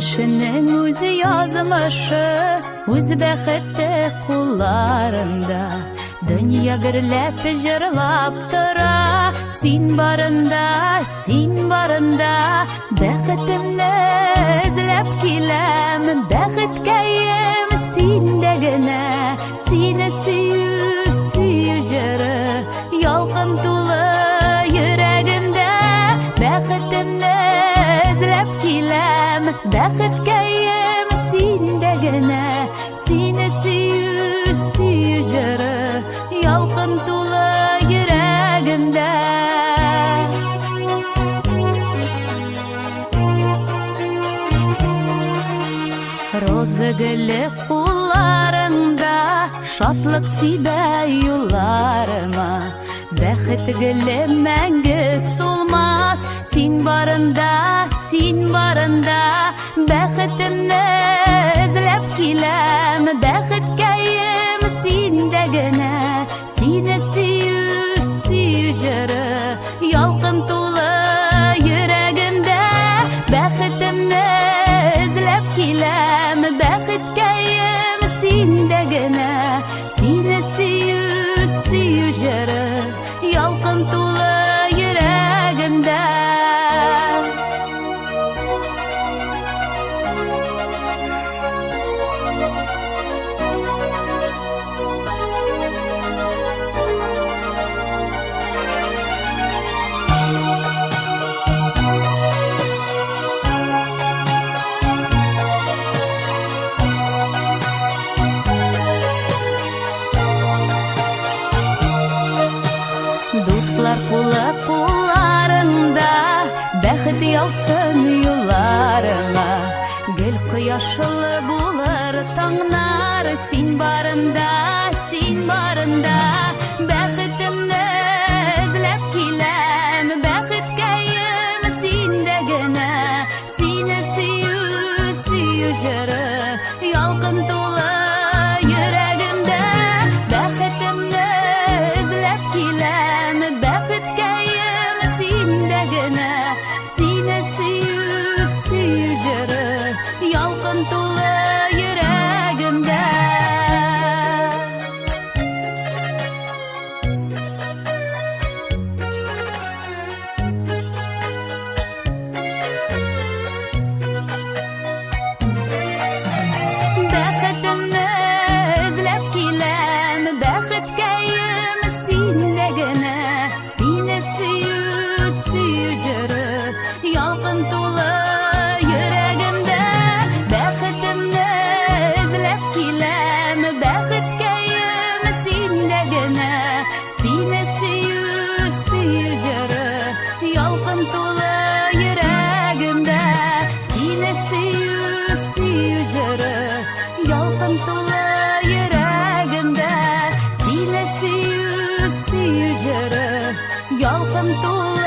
Kişinin özü yazmışı, öz bəxti kullarında. Dünya gürlep jırlap tura, sen barında, bəxtimni izlep kelem, bəxitkayım sendegine, seni süyü jırı, yalqın tulu yüreğimde, bəxtimni izlep kelem, bəxitkayım sendegine, seni süyü jırı, yalqın tulu yüreğimde. Rozı gülü kullarında, şatlık side yollarıma. Bəxit gülü məngü solmaz, sen barında, bəxitimni izlep kelem, bəxitkayım sendegine, seni süyü jırı, yalqın tulu yüreğimde, bəxitimni izlep kelem, bəxitkayım sendegine, seni süyü jırı, yalqın tulu yüreğimde. Dostlar kullarında, bəxit yalsın yollarına. Gül kıyaşlı bulur tağlar, sen barında, bəxitimni izlep kelem, bəxitkayım sendegine, seni süyü jırı, yalqın tulu yüreğimde, bəxitimni izlep kelem, bəxitkayım sendegine, seni süyü jırı, yalqın tulu yüreğimde. Bəxitimni izlep kelem, bəxitkayım sendegine, seni süyü jırı, yalqın tulu yüreğimde, bəxitimni izlep kelem, bəxitkayım sendegine, seni süyü jırı, yalqın tulu yüreğimde, seni süyü jırı, yalqın tulu yüreğimde, seni süyü jırı, yalqın tulu